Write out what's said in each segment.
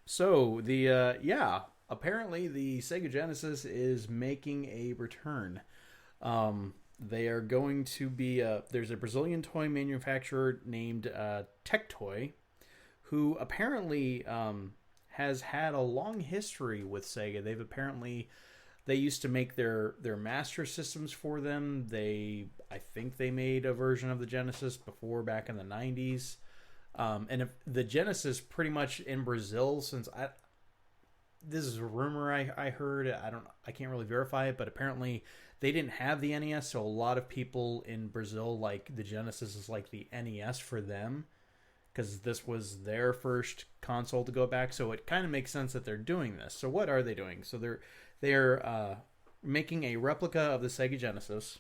So the apparently the Sega Genesis is making a return. They are going to be there's a Brazilian toy manufacturer named Tectoy, who apparently has had a long history with Sega. They used to make their master systems for them. I think they made a version of the Genesis before back in the 90s. And if the Genesis pretty much in Brazil, since this is a rumor I heard. I can't really verify it, but apparently they didn't have the NES, so a lot of people in Brazil like the Genesis is like the NES for them because this was their first console to go back. So it kind of makes sense that they're doing this. So what are they doing? So they're making a replica of the Sega Genesis.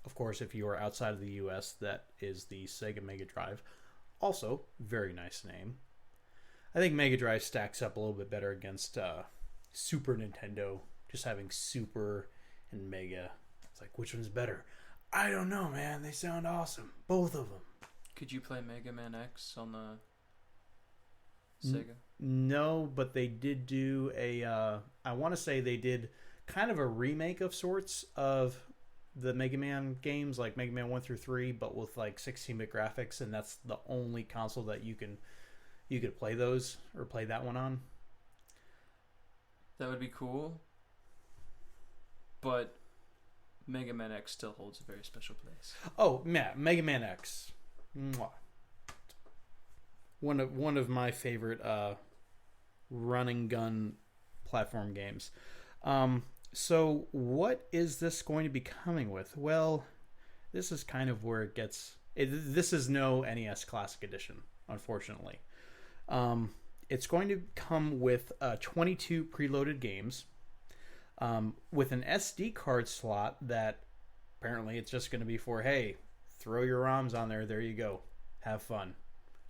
Of course, if you are outside of the US, that is the Sega Mega Drive. Also, very nice name. I think Mega Drive stacks up a little bit better against Super Nintendo. Just having Super and Mega. It's like, which one's better? I don't know, man. They sound awesome. Both of them. Could you play Mega Man X on the Sega? No, but they did do I want to say they did kind of a remake of sorts of the Mega Man games, like Mega Man 1 through 3, but with like 16-bit graphics, and that's the only console that you could play those or play that one on. That would be cool. But Mega Man X still holds a very special place. Oh, yeah, Mega Man X. Mwah. One of my favorite run and gun platform games. So what is this going to be coming with? Well, this is kind of where it gets... this is no NES Classic Edition, unfortunately. It's going to come with 22 preloaded games with an SD card slot that apparently it's just going to be for, hey, throw your ROMs on there. There you go. Have fun.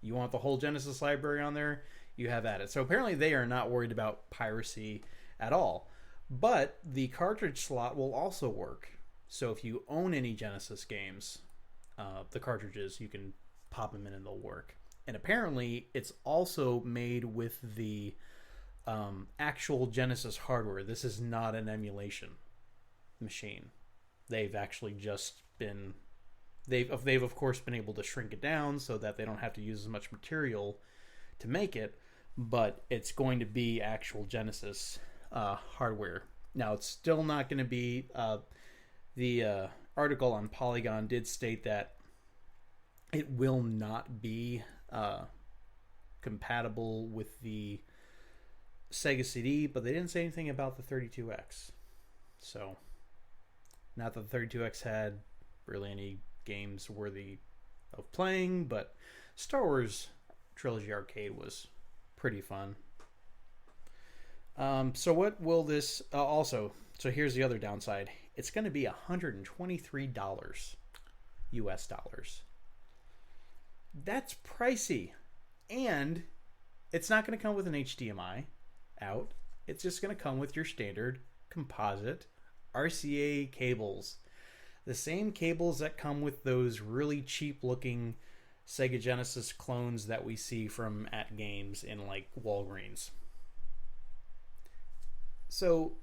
You want the whole Genesis library on there? You have at it. So apparently they are not worried about piracy at all. But the cartridge slot will also work. So if you own any Genesis games, the cartridges, you can pop them in and they'll work. And apparently it's also made with the actual Genesis hardware. This is not an emulation machine. They've actually just been... They've of course been able to shrink it down so that they don't have to use as much material to make it, but it's going to be actual Genesis hardware. Now, it's still not going to be... the article on Polygon did state that it will not be compatible with the Sega CD, but they didn't say anything about the 32X. So, not that the 32X had really any games worthy of playing, but Star Wars Trilogy Arcade was pretty fun. So what will this also? So here's the other downside. It's going to be $123 US dollars. That's pricey. And it's not going to come with an HDMI out. It's just going to come with your standard composite RCA cables. The same cables that come with those really cheap looking Sega Genesis clones that we see from at games in like Walgreens. So,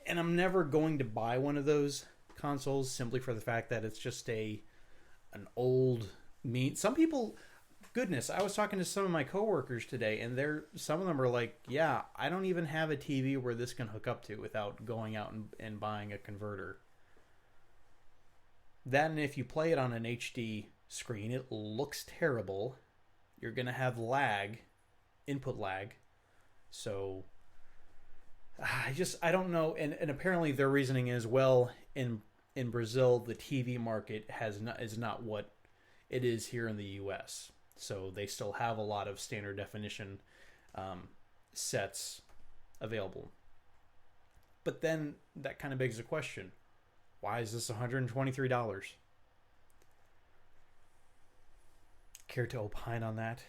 and I'm never going to buy one of those consoles simply for the fact that it's just an old mean. Some people, goodness, I was talking to some of my coworkers today, and some of them are like, yeah, I don't even have a TV where this can hook up to without going out and buying a converter. That, and if you play it on an HD screen, it looks terrible. You're going to have lag, input lag. So I don't know. And apparently their reasoning is, well, in Brazil, the TV market is not what it is here in the US. So they still have a lot of standard definition sets available. But then that kind of begs the question, why is this $123? Care to opine on that?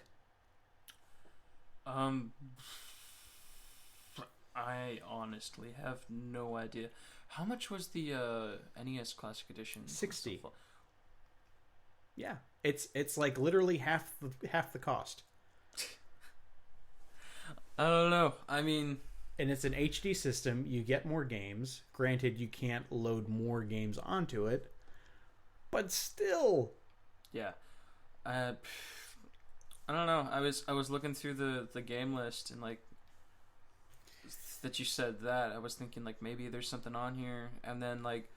I honestly have no idea. How much was the NES Classic Edition? $60. Yeah, it's like literally half the cost. I don't know. I mean, And it's an HD system. You get more games. Granted, you can't load more games onto it, but still. yeah. I don't know. I was looking through the game list and like that you said that I was thinking like maybe there's something on here, and then like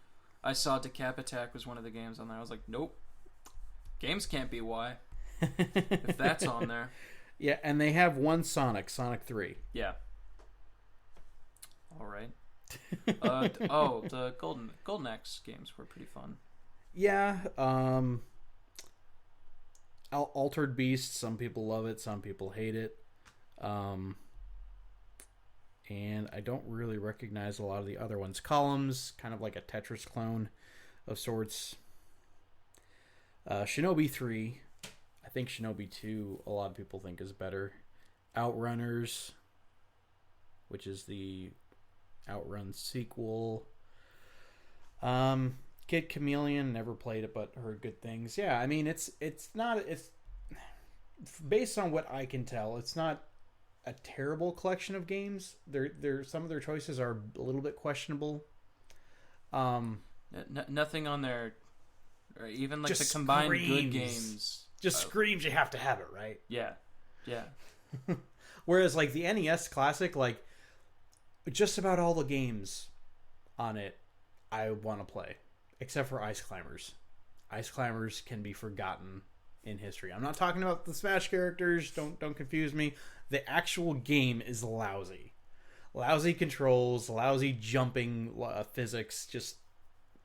I saw Decap Attack was one of the games on there. I was like, nope, games can't be Y if that's on there. Yeah, and they have one Sonic 3. Yeah. All right. The Golden Axe games were pretty fun. Yeah, Altered Beast, some people love it, some people hate it. And I don't really recognize a lot of the other ones. Columns, kind of like a Tetris clone of sorts. Shinobi 3. I think Shinobi 2, a lot of people think is better. Outrunners, which is the Outrun sequel. Kid Chameleon, never played it but heard good things. Yeah, I mean it's based on what I can tell, it's not a terrible collection of games. There some of their choices are a little bit questionable. Nothing on there, or even like just the combined screams. Good games. Just screams you have to have it, right? Yeah. Whereas like the NES Classic, like just about all the games on it I want to play, except for Ice Climbers. Ice Climbers can be forgotten in history. I'm not talking about the Smash characters. Don't confuse me. The actual game is lousy. Lousy controls, lousy jumping physics, just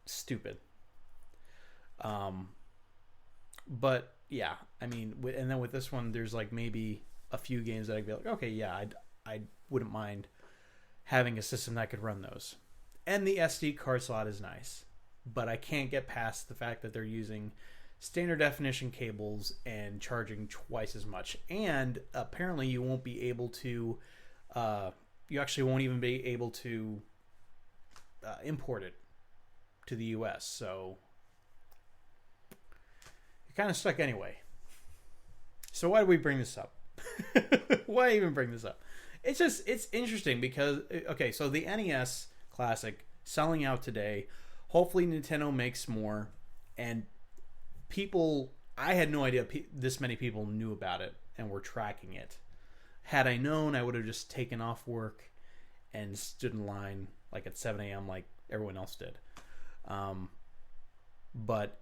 stupid. But yeah, I mean, and then with this one, there's like maybe a few games that I'd be like, okay, yeah, I wouldn't mind having a system that could run those. And the SD card slot is nice, but I can't get past the fact that they're using standard definition cables and charging twice as much. And apparently you won't be able to, you actually won't even be able to import it to the US. So you're kind of stuck anyway. So why do we bring this up? Why even bring this up? It's interesting because, okay, so the NES Classic selling out today. Hopefully Nintendo makes more, and people, I had no idea this many people knew about it and were tracking it. Had I known, I would have just taken off work and stood in line like at 7 a.m. like everyone else did. But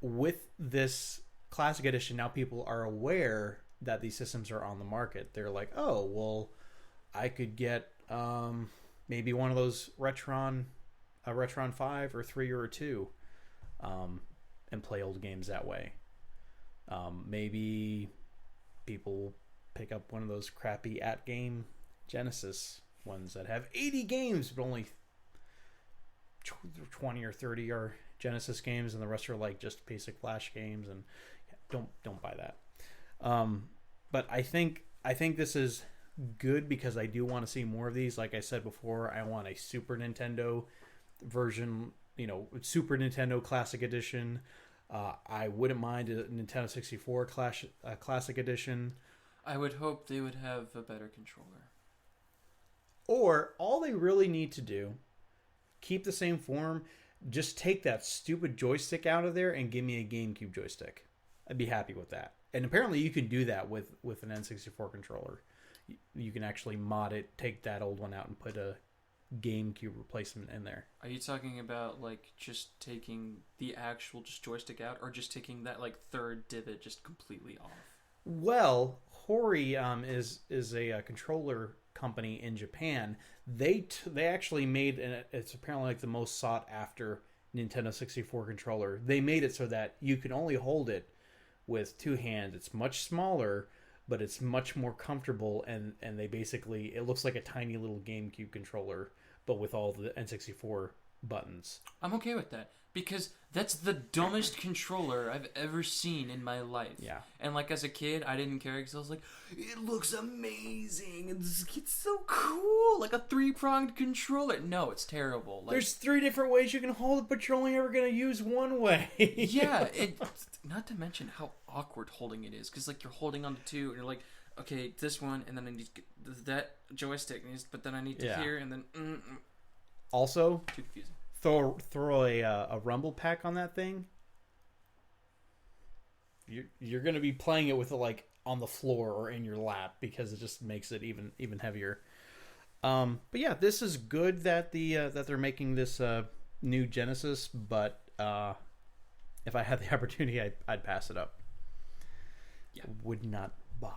with this Classic Edition, now people are aware that these systems are on the market. They're like, oh, well, I could get maybe one of those Retron 5 or 3 or 2 and play old games that way. Maybe people pick up one of those crappy at-game Genesis ones that have 80 games, but only 20 or 30 are Genesis games, and the rest are like just basic Flash games. And don't buy that. But I think this is good because I do want to see more of these. Like I said before, I want a Super Nintendo version, Super Nintendo Classic Edition. I wouldn't mind a Nintendo 64 Classic Edition. I would hope they would have a better controller. Or all they really need to do, keep the same form, just take that stupid joystick out of there and give me a GameCube joystick. I'd be happy with that. And apparently you can do that with an N64 controller. You can actually mod it, take that old one out, and put a GameCube replacement in there. Are you talking about like just taking the actual just joystick out, or just taking that like third divot just completely off? Well, Hori is a controller company in Japan. They actually made, and it's apparently like the most sought after Nintendo 64 controller. They made it so that you can only hold it with two hands. It's much smaller, but it's much more comfortable, and they basically, it looks like a tiny little GameCube controller, but with all the N64 buttons. I'm okay with that, because that's the dumbest controller I've ever seen in my life. Yeah. And like as a kid, I didn't care because I was like, it looks amazing, it's so cool, like a 3-pronged controller. No, it's terrible. Like, there's 3 different ways you can hold it, but you're only ever going to use one way. Yeah, not to mention how awkward holding it is, because like you're holding on to 2 and you're like, okay, this one, and then I need to get that joystick, but then I need to Yeah. hear, and then Also, too confusing. throw a rumble pack on that thing. You're gonna be playing it with it like on the floor or in your lap because it just makes it even heavier. But yeah, this is good that that they're making this new Genesis, but if I had the opportunity, I'd pass it up. Yeah. Would not buy.